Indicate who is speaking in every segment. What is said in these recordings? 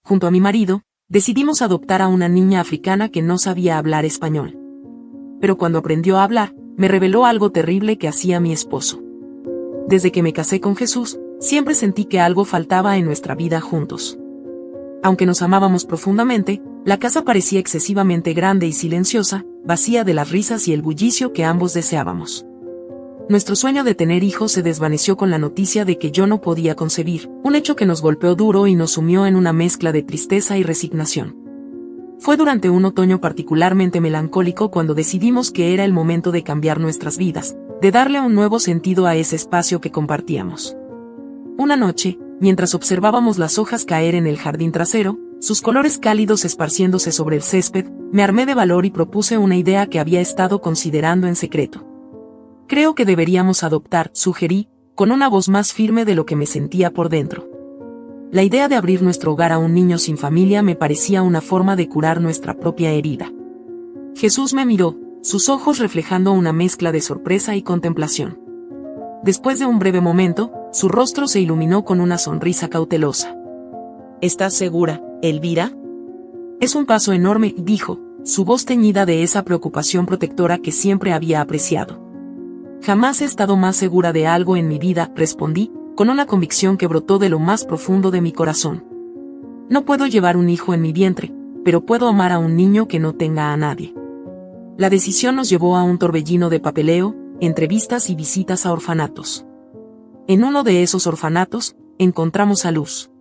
Speaker 1: junto a mi marido, decidimos adoptar a una niña africana que no sabía hablar español. Pero cuando aprendió a hablar, me reveló algo terrible que hacía mi esposo. Desde que me casé con Jesús, siempre sentí que algo faltaba en nuestra vida juntos. Aunque nos amábamos profundamente, la casa parecía excesivamente grande y silenciosa, vacía de las risas y el bullicio que ambos deseábamos. Nuestro sueño de tener hijos se desvaneció con la noticia de que yo no podía concebir, un hecho que nos golpeó duro y nos sumió en una mezcla de tristeza y resignación. Fue durante un otoño particularmente melancólico cuando decidimos que era el momento de cambiar nuestras vidas, de darle un nuevo sentido a ese espacio que compartíamos. Una noche, mientras observábamos las hojas caer en el jardín trasero, sus colores cálidos esparciéndose sobre el césped, me armé de valor y propuse una idea que había estado considerando en secreto. Creo que deberíamos adoptar, sugerí, con una voz más firme de lo que me sentía por dentro. La idea de abrir nuestro hogar a un niño sin familia me parecía una forma de curar nuestra propia herida. Jesús me miró, sus ojos reflejando una mezcla de sorpresa y contemplación. Después de un breve momento, su rostro se iluminó con una sonrisa cautelosa. ¿Estás segura, Elvira? Es un paso enorme, dijo, su voz teñida de esa preocupación protectora que siempre había apreciado. Jamás he estado más segura de algo en mi vida, respondí, con una convicción que brotó de lo más profundo de mi corazón. No puedo llevar un hijo en mi vientre, pero puedo amar a un niño que no tenga a nadie. La decisión nos llevó a un torbellino de papeleo, entrevistas y visitas a orfanatos. En uno de esos orfanatos, encontramos a Luz.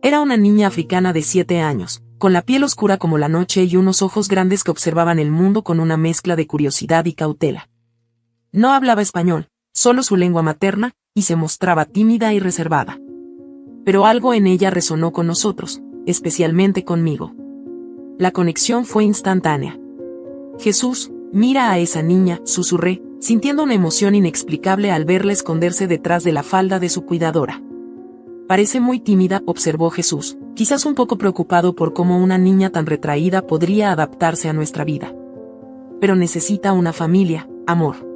Speaker 1: Era una niña africana de 7 años, con la piel oscura como la noche y unos ojos grandes que observaban el mundo con una mezcla de curiosidad y cautela. No hablaba español, solo su lengua materna, y se mostraba tímida y reservada. Pero algo en ella resonó con nosotros, especialmente conmigo. La conexión fue instantánea. Jesús, mira a esa niña, susurré, sintiendo una emoción inexplicable al verla esconderse detrás de la falda de su cuidadora. Parece muy tímida, observó Jesús, quizás un poco preocupado por cómo una niña tan retraída podría adaptarse a nuestra vida. Pero necesita una familia, amor.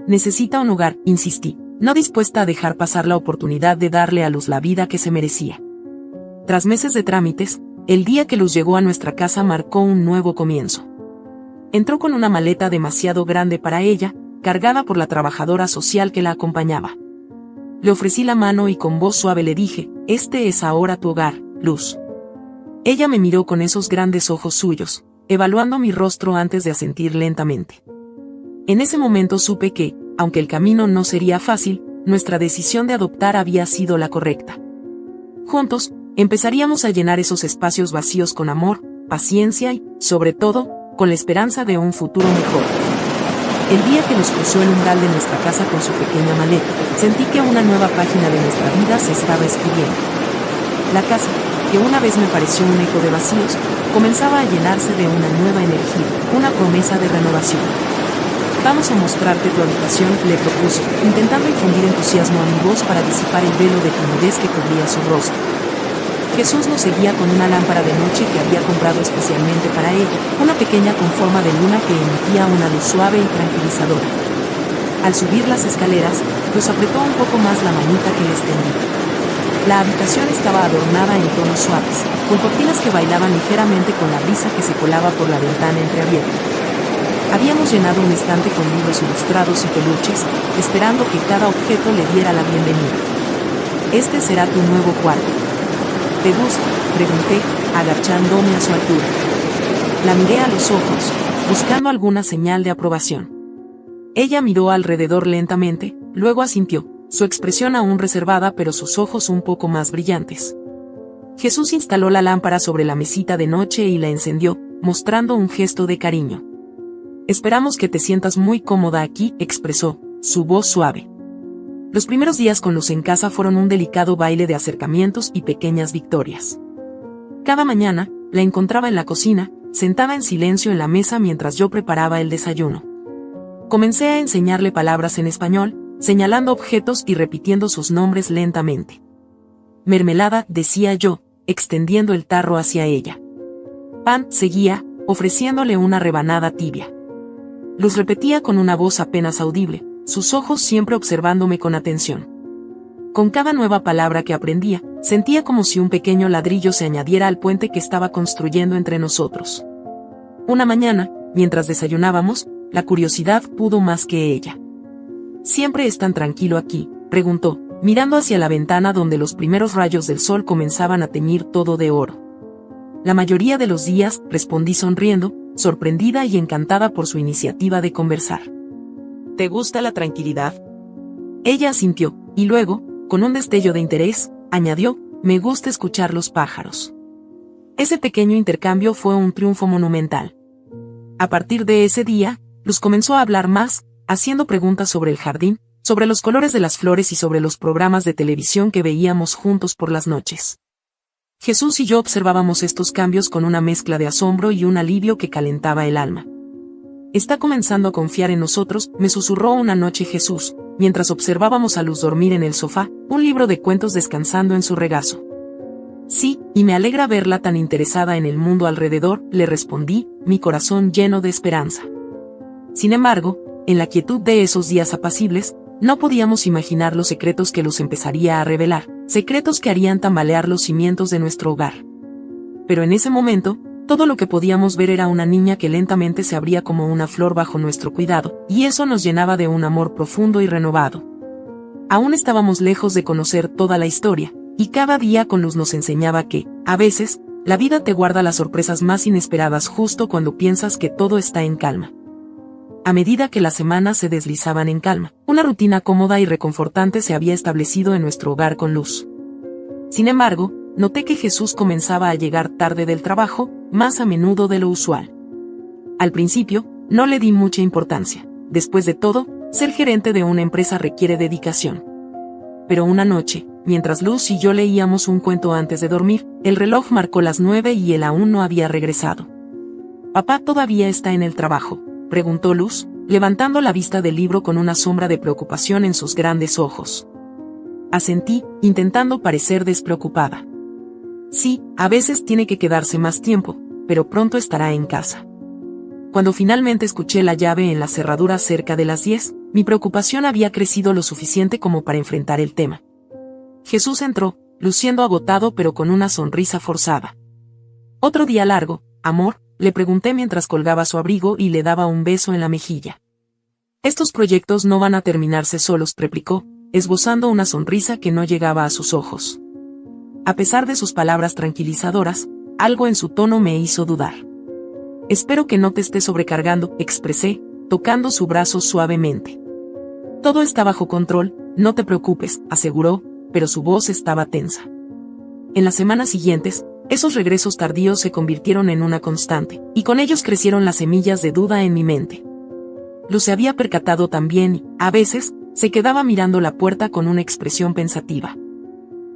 Speaker 1: Necesita un hogar, insistí, no dispuesta a dejar pasar la oportunidad de darle a Luz la vida que se merecía. Tras meses de trámites, el día que Luz llegó a nuestra casa marcó un nuevo comienzo. Entró con una maleta demasiado grande para ella, cargada por la trabajadora social que la acompañaba. Le ofrecí la mano y con voz suave le dije, «Este es ahora tu hogar, Luz». Ella me miró con esos grandes ojos suyos, evaluando mi rostro antes de asentir lentamente. En ese momento supe que, aunque el camino no sería fácil, nuestra decisión de adoptar había sido la correcta. Juntos, empezaríamos a llenar esos espacios vacíos con amor, paciencia y, sobre todo, con la esperanza de un futuro mejor. El día que nos cruzó el umbral de nuestra casa con su pequeña maleta, sentí que una nueva página de nuestra vida se estaba escribiendo. La casa, que una vez me pareció un eco de vacíos, comenzaba a llenarse de una nueva energía, una promesa de renovación. «Vamos a mostrarte tu habitación», le propuse, intentando infundir entusiasmo a mi voz para disipar el velo de timidez que cubría su rostro. Jesús nos seguía con una lámpara de noche que había comprado especialmente para ella, una pequeña con forma de luna que emitía una luz suave y tranquilizadora. Al subir las escaleras, nos apretó un poco más la manita que le extendí. La habitación estaba adornada en tonos suaves, con cortinas que bailaban ligeramente con la brisa que se colaba por la ventana entreabierta. Habíamos llenado un estante con libros ilustrados y peluches, esperando que cada objeto le diera la bienvenida. «Este será tu nuevo cuarto. ¿Te gusta?», pregunté, agachándome a su altura. La miré a los ojos, buscando alguna señal de aprobación. Ella miró alrededor lentamente, luego asintió, su expresión aún reservada pero sus ojos un poco más brillantes. Jesús instaló la lámpara sobre la mesita de noche y la encendió, mostrando un gesto de cariño. «Esperamos que te sientas muy cómoda aquí», expresó, su voz suave. Los primeros días con Luz en casa fueron un delicado baile de acercamientos y pequeñas victorias. Cada mañana, la encontraba en la cocina, sentada en silencio en la mesa mientras yo preparaba el desayuno. Comencé a enseñarle palabras en español, señalando objetos y repitiendo sus nombres lentamente. «Mermelada», decía yo, extendiendo el tarro hacia ella. «Pan», seguía, ofreciéndole una rebanada tibia. Luz repetía con una voz apenas audible, sus ojos siempre observándome con atención. Con cada nueva palabra que aprendía, Sentía como si un pequeño ladrillo se añadiera al puente que estaba construyendo entre nosotros. Una mañana, mientras desayunábamos, la curiosidad pudo más que ella. «¿Siempre es tan tranquilo aquí?», preguntó, mirando hacia la ventana donde los primeros rayos del sol comenzaban a teñir todo de oro. «La mayoría de los días», respondí sonriendo, sorprendida y encantada por su iniciativa de conversar. «¿Te gusta la tranquilidad?». Ella asintió, y luego, con un destello de interés, añadió, «Me gusta escuchar los pájaros». Ese pequeño intercambio fue un triunfo monumental. A partir de ese día, Luz comenzó a hablar más, haciendo preguntas sobre el jardín, sobre los colores de las flores y sobre los programas de televisión que veíamos juntos por las noches. Jesús y yo observábamos estos cambios con una mezcla de asombro y un alivio que calentaba el alma. «Está comenzando a confiar en nosotros», me susurró una noche Jesús, mientras observábamos a Luz dormir en el sofá, un libro de cuentos descansando en su regazo. «Sí, y me alegra verla tan interesada en el mundo alrededor», le respondí, mi corazón lleno de esperanza. Sin embargo, en la quietud de esos días apacibles, no podíamos imaginar los secretos que Luz empezaría a revelar, secretos que harían tambalear los cimientos de nuestro hogar. Pero en ese momento, todo lo que podíamos ver era una niña que lentamente se abría como una flor bajo nuestro cuidado, y eso nos llenaba de un amor profundo y renovado. Aún estábamos lejos de conocer toda la historia, y cada día con Luz nos enseñaba que, a veces, la vida te guarda las sorpresas más inesperadas justo cuando piensas que todo está en calma. A medida que las semanas se deslizaban en calma, una rutina cómoda y reconfortante se había establecido en nuestro hogar con Luz. Sin embargo, noté que Jesús comenzaba a llegar tarde del trabajo, más a menudo de lo usual. Al principio, no le di mucha importancia. Después de todo, ser gerente de una empresa requiere dedicación. Pero una noche, mientras Luz y yo leíamos un cuento antes de dormir, el reloj marcó las 9 y él aún no había regresado. «¿Papá todavía está en el trabajo?», preguntó Luz, levantando la vista del libro con una sombra de preocupación en sus grandes ojos. Asentí, intentando parecer despreocupada. «Sí, a veces tiene que quedarse más tiempo, pero pronto estará en casa». Cuando finalmente escuché la llave en la cerradura cerca de las 10, mi preocupación había crecido lo suficiente como para enfrentar el tema. Jesús entró, luciendo agotado pero con una sonrisa forzada. «¿Otro día largo, amor?», le pregunté mientras colgaba su abrigo y le daba un beso en la mejilla. «Estos proyectos no van a terminarse solos», replicó, esbozando una sonrisa que no llegaba a sus ojos. A pesar de sus palabras tranquilizadoras, algo en su tono me hizo dudar. «Espero que no te esté sobrecargando», expresé, tocando su brazo suavemente. «Todo está bajo control, no te preocupes», aseguró, pero su voz estaba tensa. En las semanas siguientes, esos regresos tardíos se convirtieron en una constante, y con ellos crecieron las semillas de duda en mi mente. Luz se había percatado también y, a veces, se quedaba mirando la puerta con una expresión pensativa.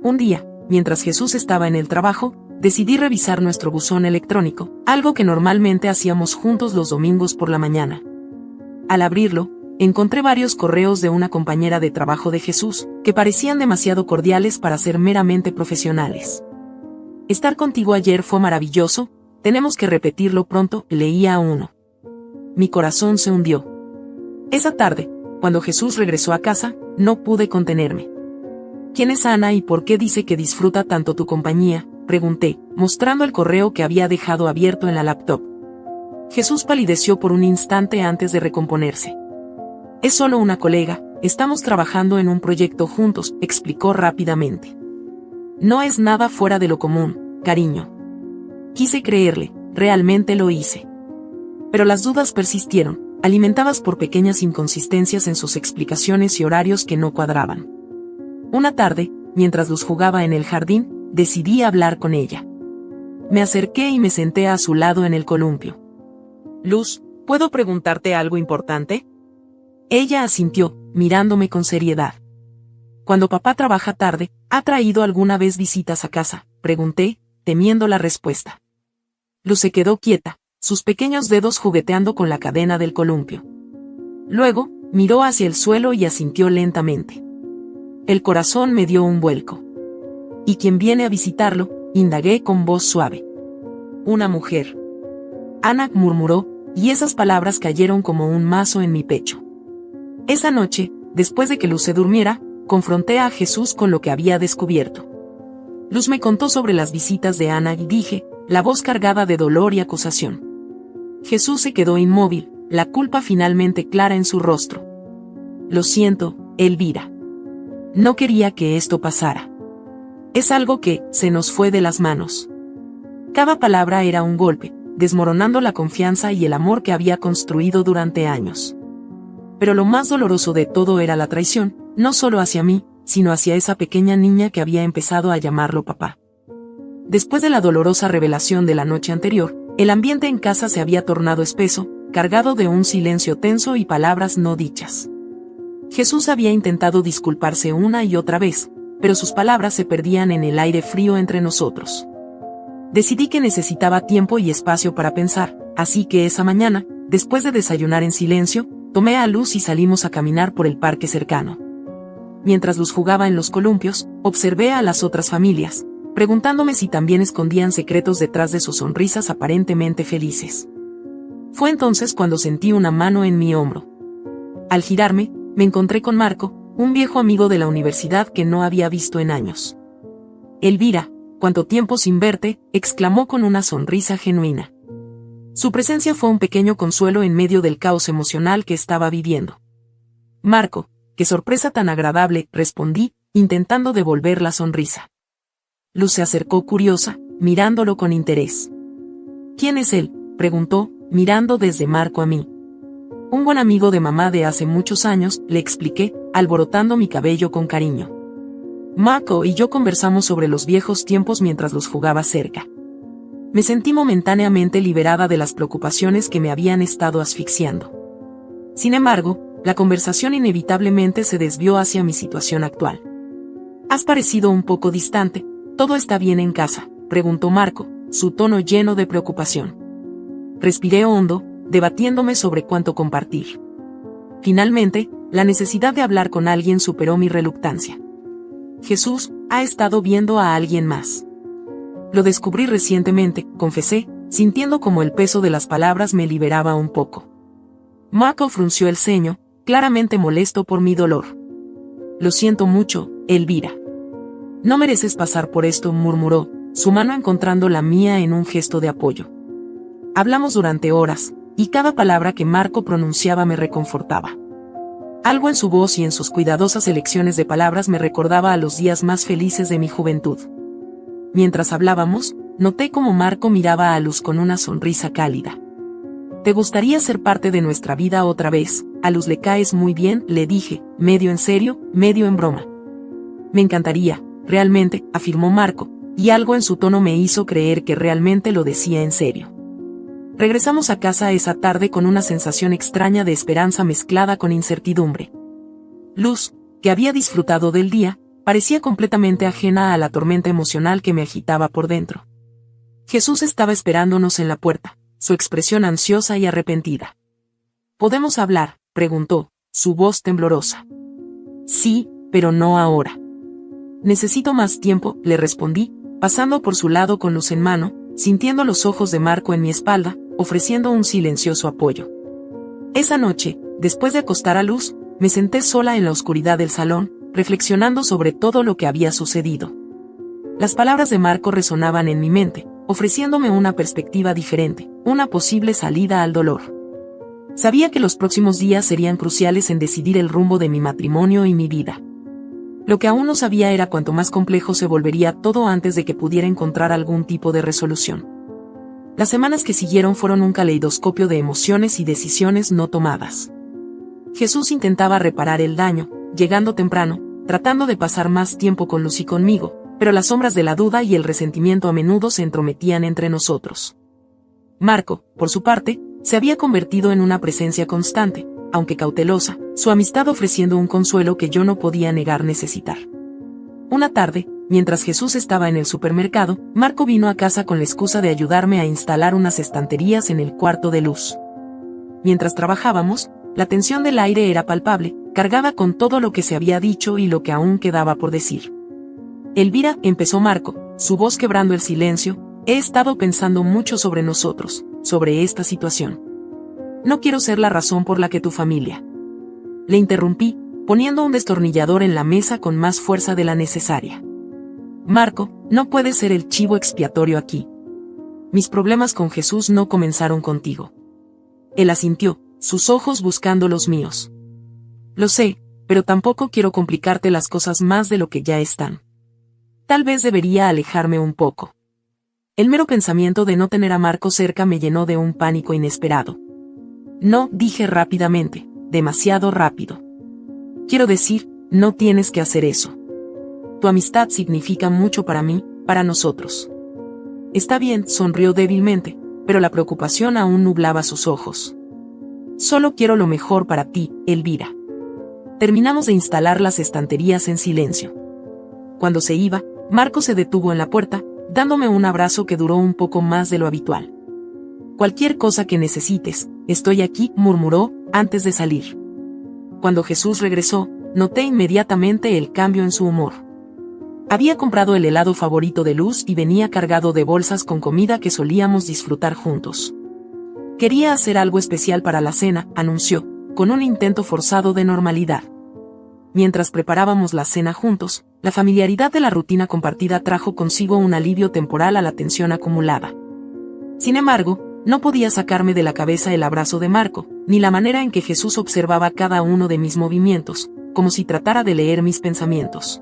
Speaker 1: Un día, mientras Jesús estaba en el trabajo, decidí revisar nuestro buzón electrónico, algo que normalmente hacíamos juntos los domingos por la mañana. Al abrirlo, encontré varios correos de una compañera de trabajo de Jesús, que parecían demasiado cordiales para ser meramente profesionales. «Estar contigo ayer fue maravilloso, tenemos que repetirlo pronto», leía uno. Mi corazón se hundió. Esa tarde, cuando Jesús regresó a casa, no pude contenerme. «¿Quién es Ana y por qué dice que disfruta tanto tu compañía?», pregunté, mostrando el correo que había dejado abierto en la laptop. Jesús palideció por un instante antes de recomponerse. «Es solo una colega, estamos trabajando en un proyecto juntos», explicó rápidamente. «No es nada fuera de lo común, cariño». Quise creerle, realmente lo hice. Pero las dudas persistieron, alimentadas por pequeñas inconsistencias en sus explicaciones y horarios que no cuadraban. Una tarde, mientras Luz jugaba en el jardín, decidí hablar con ella. Me acerqué y me senté a su lado en el columpio. «Luz, ¿puedo preguntarte algo importante?». Ella asintió, mirándome con seriedad. «Cuando papá trabaja tarde, ¿ha traído alguna vez visitas a casa?», pregunté, temiendo la respuesta. Luz se quedó quieta, sus pequeños dedos jugueteando con la cadena del columpio. Luego, miró hacia el suelo y asintió lentamente. El corazón me dio un vuelco. «¿Y quién viene a visitarlo?», indagué con voz suave. «Una mujer». Ana murmuró, y esas palabras cayeron como un mazo en mi pecho. Esa noche, después de que Luz se durmiera, confronté a Jesús con lo que había descubierto. Luz me contó sobre las visitas de Ana y dije, la voz cargada de dolor y acusación. Jesús se quedó inmóvil, la culpa finalmente clara en su rostro. Lo siento, Elvira. No quería que esto pasara. Es algo que se nos fue de las manos. Cada palabra era un golpe, desmoronando la confianza y el amor que había construido durante años. Pero lo más doloroso de todo era la traición, no solo hacia mí, sino hacia esa pequeña niña que había empezado a llamarlo papá. Después de la dolorosa revelación de la noche anterior, el ambiente en casa se había tornado espeso, cargado de un silencio tenso y palabras no dichas. Jesús había intentado disculparse una y otra vez, pero sus palabras se perdían en el aire frío entre nosotros. Decidí que necesitaba tiempo y espacio para pensar, así que esa mañana, después de desayunar en silencio, tomé a Luz y salimos a caminar por el parque cercano. Mientras Luz jugaba en los columpios, observé a las otras familias, preguntándome si también escondían secretos detrás de sus sonrisas aparentemente felices. Fue entonces cuando sentí una mano en mi hombro. Al girarme, me encontré con Marco, un viejo amigo de la universidad que no había visto en años. Elvira, ¿cuánto tiempo sin verte?, exclamó con una sonrisa genuina. Su presencia fue un pequeño consuelo en medio del caos emocional que estaba viviendo. Marco, qué sorpresa tan agradable, respondí, intentando devolver la sonrisa. Luz se acercó curiosa, mirándolo con interés. ¿Quién es él?, preguntó, mirando desde Marco a mí. Un buen amigo de mamá de hace muchos años, le expliqué, alborotando mi cabello con cariño. Marco y yo conversamos sobre los viejos tiempos mientras los jugaba cerca. Me sentí momentáneamente liberada de las preocupaciones que me habían estado asfixiando. Sin embargo, la conversación inevitablemente se desvió hacia mi situación actual. «Has parecido un poco distante, ¿todo está bien en casa?», preguntó Marco, su tono lleno de preocupación. Respiré hondo, debatiéndome sobre cuánto compartir. Finalmente, la necesidad de hablar con alguien superó mi reluctancia. Jesús ha estado viendo a alguien más. Lo descubrí recientemente, confesé, sintiendo como el peso de las palabras me liberaba un poco. Marco frunció el ceño, claramente molesto por mi dolor. Lo siento mucho, Elvira. No mereces pasar por esto, murmuró, su mano encontrando la mía en un gesto de apoyo. Hablamos durante horas, y cada palabra que Marco pronunciaba me reconfortaba. Algo en su voz y en sus cuidadosas elecciones de palabras me recordaba a los días más felices de mi juventud. Mientras hablábamos, noté cómo Marco miraba a Luz con una sonrisa cálida. ¿Te gustaría ser parte de nuestra vida otra vez? A Luz le caes muy bien, le dije, medio en serio, medio en broma. Me encantaría, realmente, afirmó Marco, y algo en su tono me hizo creer que realmente lo decía en serio. Regresamos a casa esa tarde con una sensación extraña de esperanza mezclada con incertidumbre. Luz, que había disfrutado del día, parecía completamente ajena a la tormenta emocional que me agitaba por dentro. Jesús estaba esperándonos en la puerta, su expresión ansiosa y arrepentida. ¿Podemos hablar?, preguntó, su voz temblorosa. Sí, pero no ahora. Necesito más tiempo, le respondí, pasando por su lado con Luz en mano, sintiendo los ojos de Marco en mi espalda, ofreciendo un silencioso apoyo. Esa noche, después de acostar a Luz, me senté sola en la oscuridad del salón, reflexionando sobre todo lo que había sucedido. Las palabras de Marco resonaban en mi mente, ofreciéndome una perspectiva diferente, una posible salida al dolor. Sabía que los próximos días serían cruciales en decidir el rumbo de mi matrimonio y mi vida. Lo que aún no sabía era cuánto más complejo se volvería todo antes de que pudiera encontrar algún tipo de resolución. Las semanas que siguieron fueron un caleidoscopio de emociones y decisiones no tomadas. Jesús intentaba reparar el daño, llegando temprano, tratando de pasar más tiempo con Luz y conmigo, pero las sombras de la duda y el resentimiento a menudo se entrometían entre nosotros. Marco, por su parte, se había convertido en una presencia constante, aunque cautelosa, su amistad ofreciendo un consuelo que yo no podía negar necesitar. Una tarde, mientras Jesús estaba en el supermercado, Marco vino a casa con la excusa de ayudarme a instalar unas estanterías en el cuarto de Luz. Mientras trabajábamos, la tensión del aire era palpable, cargada con todo lo que se había dicho y lo que aún quedaba por decir. Elvira, empezó Marco, su voz quebrando el silencio, he estado pensando mucho sobre nosotros, sobre esta situación. No quiero ser la razón por la que tu familia. Le interrumpí, poniendo un destornillador en la mesa con más fuerza de la necesaria. Marco, no puedes ser el chivo expiatorio aquí. Mis problemas con Jesús no comenzaron contigo. Él asintió, sus ojos buscando los míos. Lo sé, pero tampoco quiero complicarte las cosas más de lo que ya están. Tal vez debería alejarme un poco. El mero pensamiento de no tener a Marco cerca me llenó de un pánico inesperado. No, dije rápidamente, demasiado rápido. Quiero decir, no tienes que hacer eso. Tu amistad significa mucho para mí, para nosotros. Está bien, sonrió débilmente, pero la preocupación aún nublaba sus ojos. Solo quiero lo mejor para ti, Elvira. Terminamos de instalar las estanterías en silencio. Cuando se iba, Marco se detuvo en la puerta, dándome un abrazo que duró un poco más de lo habitual. Cualquier cosa que necesites, estoy aquí, murmuró, antes de salir. Cuando Jesús regresó, noté inmediatamente el cambio en su humor. Había comprado el helado favorito de Luz y venía cargado de bolsas con comida que solíamos disfrutar juntos. Quería hacer algo especial para la cena, anunció, con un intento forzado de normalidad. Mientras preparábamos la cena juntos, la familiaridad de la rutina compartida trajo consigo un alivio temporal a la tensión acumulada. Sin embargo, no podía sacarme de la cabeza el abrazo de Marco, ni la manera en que Jesús observaba cada uno de mis movimientos, como si tratara de leer mis pensamientos.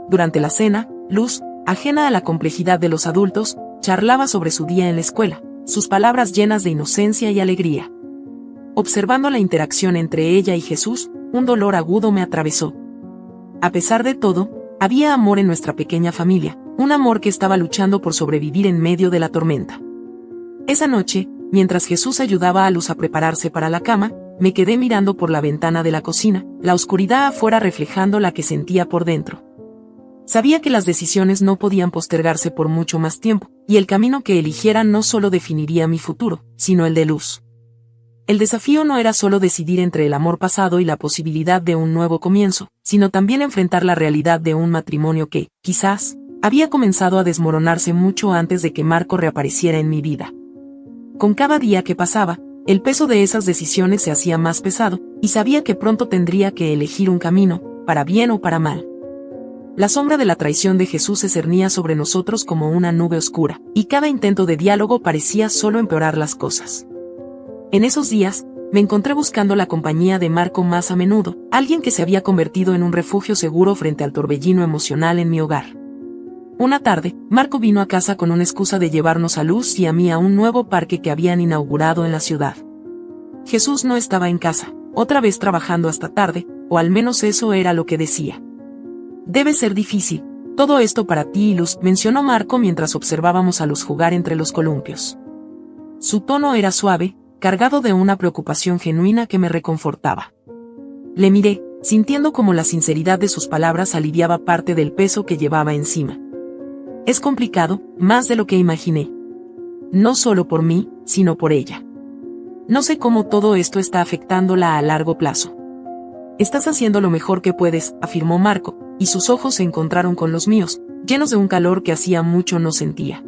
Speaker 1: Durante la cena, Luz, ajena a la complejidad de los adultos, charlaba sobre su día en la escuela, sus palabras llenas de inocencia y alegría. Observando la interacción entre ella y Jesús, un dolor agudo me atravesó. A pesar de todo, había amor en nuestra pequeña familia, un amor que estaba luchando por sobrevivir en medio de la tormenta. Esa noche, mientras Jesús ayudaba a Luz a prepararse para la cama, me quedé mirando por la ventana de la cocina, la oscuridad afuera reflejando la que sentía por dentro. Sabía que las decisiones no podían postergarse por mucho más tiempo, y el camino que eligiera no solo definiría mi futuro, sino el de Luz. El desafío no era solo decidir entre el amor pasado y la posibilidad de un nuevo comienzo, sino también enfrentar la realidad de un matrimonio que, quizás, había comenzado a desmoronarse mucho antes de que Marco reapareciera en mi vida. Con cada día que pasaba, el peso de esas decisiones se hacía más pesado, y sabía que pronto tendría que elegir un camino, para bien o para mal. La sombra de la traición de Jesús se cernía sobre nosotros como una nube oscura, y cada intento de diálogo parecía solo empeorar las cosas. En esos días, me encontré buscando la compañía de Marco más a menudo, alguien que se había convertido en un refugio seguro frente al torbellino emocional en mi hogar. Una tarde, Marco vino a casa con una excusa de llevarnos a Luz y a mí a un nuevo parque que habían inaugurado en la ciudad. Jesús no estaba en casa, otra vez trabajando hasta tarde, o al menos eso era lo que decía. Debe ser difícil, todo esto para ti y Luz, mencionó Marco mientras observábamos a Luz jugar entre los columpios. Su tono era suave, cargado de una preocupación genuina que me reconfortaba. Le miré, sintiendo como la sinceridad de sus palabras aliviaba parte del peso que llevaba encima. Es complicado, más de lo que imaginé. No solo por mí, sino por ella. No sé cómo todo esto está afectándola a largo plazo. Estás haciendo lo mejor que puedes, afirmó Marco, y sus ojos se encontraron con los míos, llenos de un calor que hacía mucho no sentía.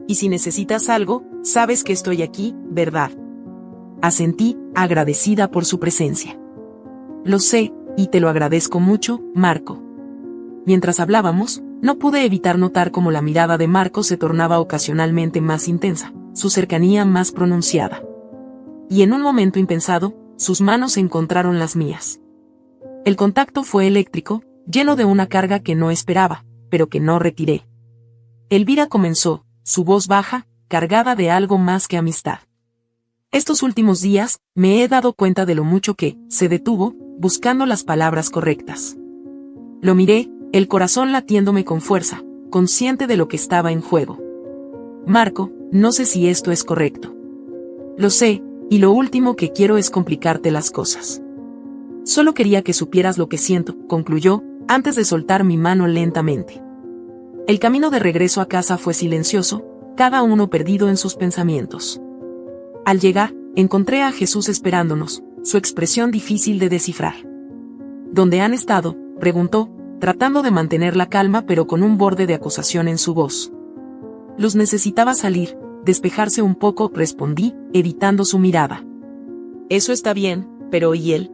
Speaker 1: Y si necesitas algo, sabes que estoy aquí, ¿verdad? Asentí, agradecida por su presencia. Lo sé, y te lo agradezco mucho, Marco. Mientras hablábamos, no pude evitar notar cómo la mirada de Marco se tornaba ocasionalmente más intensa, su cercanía más pronunciada. Y en un momento impensado, sus manos encontraron las mías. El contacto fue eléctrico, lleno de una carga que no esperaba, pero que no retiré. Elvira comenzó, su voz baja, cargada de algo más que amistad. Estos últimos días, me he dado cuenta de lo mucho que, se detuvo, buscando las palabras correctas. Lo miré, el corazón latiéndome con fuerza, consciente de lo que estaba en juego. Marco, no sé si esto es correcto. Lo sé, y lo último que quiero es complicarte las cosas. Solo quería que supieras lo que siento, concluyó, antes de soltar mi mano lentamente. El camino de regreso a casa fue silencioso, cada uno perdido en sus pensamientos. Al llegar, encontré a Jesús esperándonos, su expresión difícil de descifrar. ¿Dónde han estado?, preguntó, tratando de mantener la calma pero con un borde de acusación en su voz. Luz necesitaba salir, despejarse un poco, respondí, evitando su mirada. Eso está bien, pero ¿y él?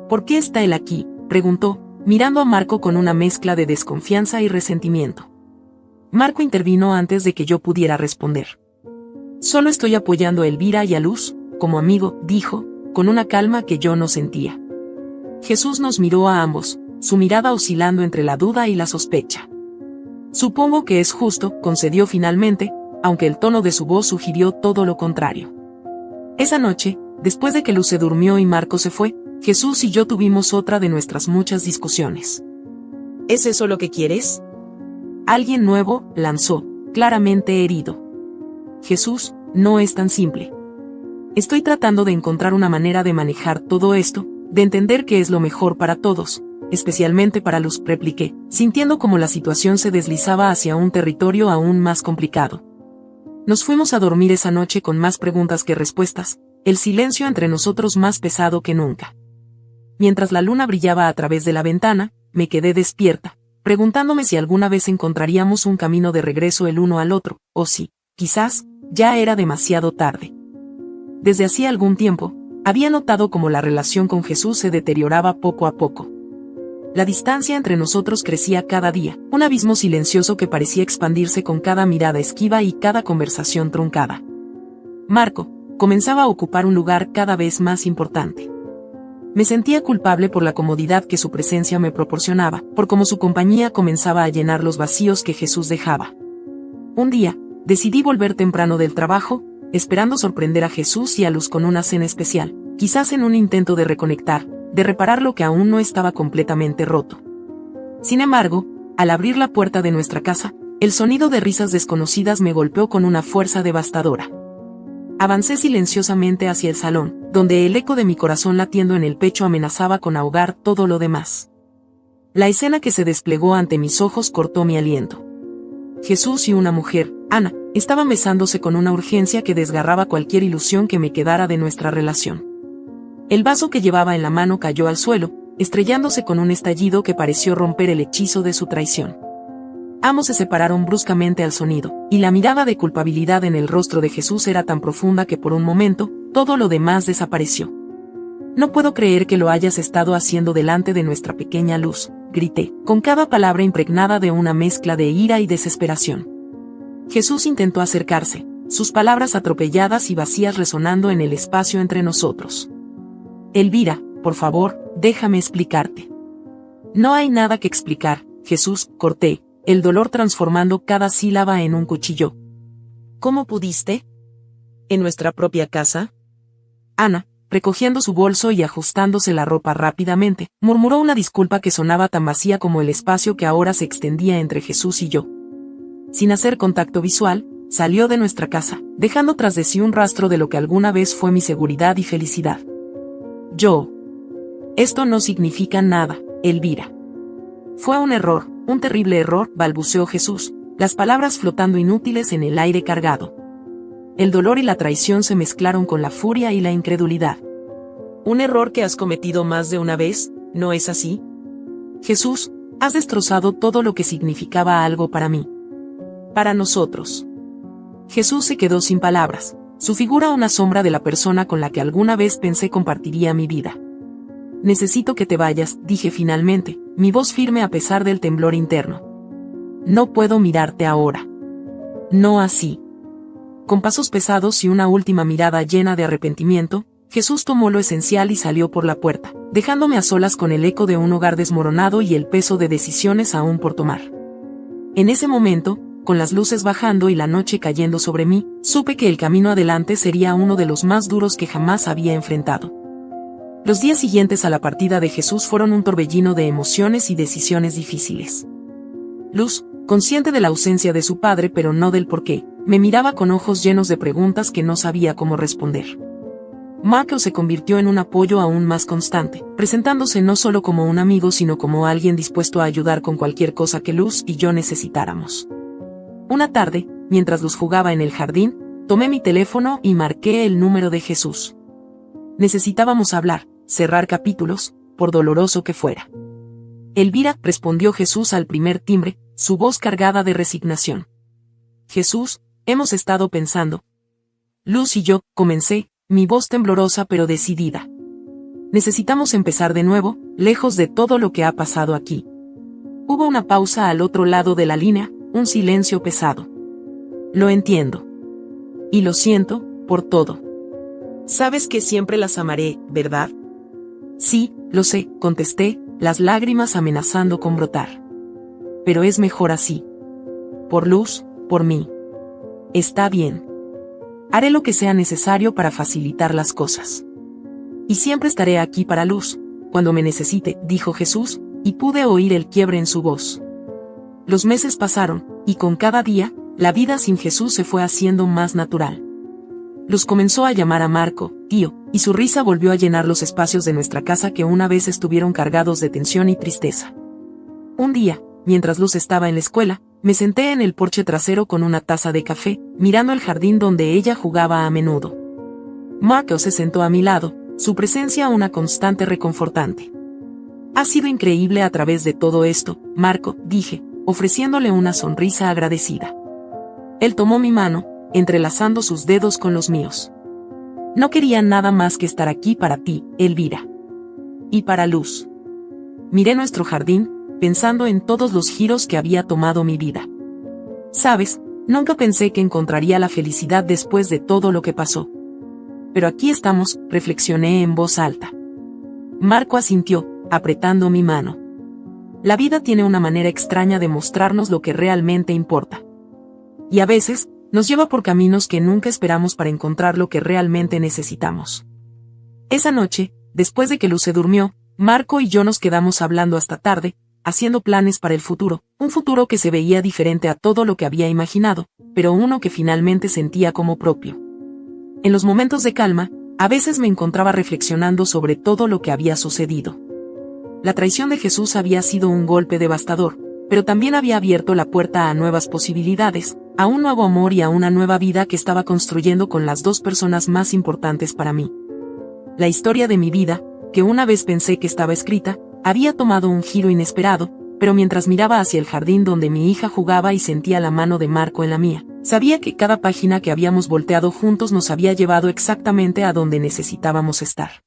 Speaker 1: ¿Por qué está él aquí?, preguntó, mirando a Marco con una mezcla de desconfianza y resentimiento. Marco intervino antes de que yo pudiera responder. Solo estoy apoyando a Elvira y a Luz, como amigo, dijo, con una calma que yo no sentía. Jesús nos miró a ambos, su mirada oscilando entre la duda y la sospecha. Supongo que es justo, concedió finalmente, aunque el tono de su voz sugirió todo lo contrario. Esa noche, después de que Luz se durmió y Marco se fue, Jesús y yo tuvimos otra de nuestras muchas discusiones.
Speaker 2: ¿Es eso lo que quieres?
Speaker 1: Alguien nuevo, lanzó, claramente herido. Jesús, no es tan simple. Estoy tratando de encontrar una manera de manejar todo esto, de entender qué es lo mejor para todos, especialmente para Luz, repliqué, sintiendo como la situación se deslizaba hacia un territorio aún más complicado. Nos fuimos a dormir esa noche con más preguntas que respuestas, el silencio entre nosotros más pesado que nunca. Mientras la luna brillaba a través de la ventana, me quedé despierta, preguntándome si alguna vez encontraríamos un camino de regreso el uno al otro, o si, quizás, ya era demasiado tarde. Desde hacía algún tiempo, había notado cómo la relación con Jesús se deterioraba poco a poco. La distancia entre nosotros crecía cada día, un abismo silencioso que parecía expandirse con cada mirada esquiva y cada conversación truncada. Marco comenzaba a ocupar un lugar cada vez más importante. Me sentía culpable por la comodidad que su presencia me proporcionaba, por cómo su compañía comenzaba a llenar los vacíos que Jesús dejaba. Un día, decidí volver temprano del trabajo, esperando sorprender a Jesús y a Luz con una cena especial, quizás en un intento de reconectar, de reparar lo que aún no estaba completamente roto. Sin embargo, al abrir la puerta de nuestra casa, el sonido de risas desconocidas me golpeó con una fuerza devastadora. Avancé silenciosamente hacia el salón, donde el eco de mi corazón latiendo en el pecho amenazaba con ahogar todo lo demás. La escena que se desplegó ante mis ojos cortó mi aliento. Jesús y una mujer, Ana, estaban besándose con una urgencia que desgarraba cualquier ilusión que me quedara de nuestra relación. El vaso que llevaba en la mano cayó al suelo, estrellándose con un estallido que pareció romper el hechizo de su traición. Ambos se separaron bruscamente al sonido, y la mirada de culpabilidad en el rostro de Jesús era tan profunda que por un momento, todo lo demás desapareció. No puedo creer que lo hayas estado haciendo delante de nuestra pequeña Luz, grité, con cada palabra impregnada de una mezcla de ira y desesperación. Jesús intentó acercarse, sus palabras atropelladas y vacías resonando en el espacio entre nosotros. Elvira, por favor, déjame explicarte. No hay nada que explicar, Jesús, corté, el dolor transformando cada sílaba en un cuchillo.
Speaker 2: ¿Cómo pudiste? ¿En nuestra propia casa?
Speaker 1: Ana, recogiendo su bolso y ajustándose la ropa rápidamente, murmuró una disculpa que sonaba tan vacía como el espacio que ahora se extendía entre Jesús y yo. Sin hacer contacto visual, salió de nuestra casa, dejando tras de sí un rastro de lo que alguna vez fue mi seguridad y felicidad. Esto no significa nada, Elvira. Fue un error, un terrible error, balbuceó Jesús, las palabras flotando inútiles en el aire cargado. El dolor y la traición se mezclaron con la furia y la incredulidad.
Speaker 2: Un error que has cometido más de una vez, ¿no es así?
Speaker 1: Jesús, has destrozado todo lo que significaba algo para mí. Para nosotros. Jesús se quedó sin palabras, su figura una sombra de la persona con la que alguna vez pensé compartiría mi vida. Necesito que te vayas, dije finalmente, mi voz firme a pesar del temblor interno. No puedo mirarte ahora. No así. Con pasos pesados y una última mirada llena de arrepentimiento, Jesús tomó lo esencial y salió por la puerta, dejándome a solas con el eco de un hogar desmoronado y el peso de decisiones aún por tomar. En ese momento, con las luces bajando y la noche cayendo sobre mí, supe que el camino adelante sería uno de los más duros que jamás había enfrentado. Los días siguientes a la partida de Jesús fueron un torbellino de emociones y decisiones difíciles. Luz, consciente de la ausencia de su padre pero no del porqué, me miraba con ojos llenos de preguntas que no sabía cómo responder. Marco se convirtió en un apoyo aún más constante, presentándose no solo como un amigo sino como alguien dispuesto a ayudar con cualquier cosa que Luz y yo necesitáramos. Una tarde, mientras Luz jugaba en el jardín, tomé mi teléfono y marqué el número de Jesús. Necesitábamos hablar, cerrar capítulos, por doloroso que fuera. Elvira, respondió Jesús al primer timbre, su voz cargada de resignación. Jesús, hemos estado pensando. Luz y yo, comencé, mi voz temblorosa pero decidida. Necesitamos empezar de nuevo, lejos de todo lo que ha pasado aquí. Hubo una pausa al otro lado de la línea, un silencio pesado. Lo entiendo. Y lo siento, por todo.
Speaker 2: Sabes que siempre las amaré, ¿verdad?
Speaker 1: Sí, lo sé, contesté, las lágrimas amenazando con brotar. Pero es mejor así. Por Luz, por mí. Está bien. Haré lo que sea necesario para facilitar las cosas. Y siempre estaré aquí para Luz, cuando me necesite, dijo Jesús, y pude oír el quiebre en su voz. Los meses pasaron, y con cada día, la vida sin Jesús se fue haciendo más natural. Luz comenzó a llamar a Marco, tío, y su risa volvió a llenar los espacios de nuestra casa que una vez estuvieron cargados de tensión y tristeza. Un día, mientras Luz estaba en la escuela, me senté en el porche trasero con una taza de café, mirando el jardín donde ella jugaba a menudo. Marco se sentó a mi lado, su presencia una constante reconfortante. Ha sido increíble a través de todo esto, Marco, dije, ofreciéndole una sonrisa agradecida. Él tomó mi mano, entrelazando sus dedos con los míos. No quería nada más que estar aquí para ti, Elvira. Y para Luz. Miré nuestro jardín, pensando en todos los giros que había tomado mi vida. Sabes, nunca pensé que encontraría la felicidad después de todo lo que pasó. Pero aquí estamos, reflexioné en voz alta. Marco asintió, apretando mi mano. La vida tiene una manera extraña de mostrarnos lo que realmente importa. Y a veces, nos lleva por caminos que nunca esperamos para encontrar lo que realmente necesitamos. Esa noche, después de que Luz se durmió, Marco y yo nos quedamos hablando hasta tarde, haciendo planes para el futuro, un futuro que se veía diferente a todo lo que había imaginado, pero uno que finalmente sentía como propio. En los momentos de calma, a veces me encontraba reflexionando sobre todo lo que había sucedido. La traición de Jesús había sido un golpe devastador, pero también había abierto la puerta a nuevas posibilidades, a un nuevo amor y a una nueva vida que estaba construyendo con las dos personas más importantes para mí. La historia de mi vida, que una vez pensé que estaba escrita, había tomado un giro inesperado, pero mientras miraba hacia el jardín donde mi hija jugaba y sentía la mano de Marco en la mía, sabía que cada página que habíamos volteado juntos nos había llevado exactamente a donde necesitábamos estar.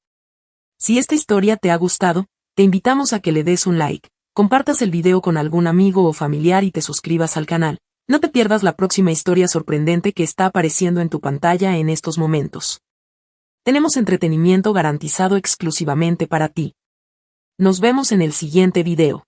Speaker 1: Si esta historia te ha gustado, te invitamos a que le des un like, compartas el video con algún amigo o familiar y te suscribas al canal. No te pierdas la próxima historia sorprendente que está apareciendo en tu pantalla en estos momentos. Tenemos entretenimiento garantizado exclusivamente para ti. Nos vemos en el siguiente video.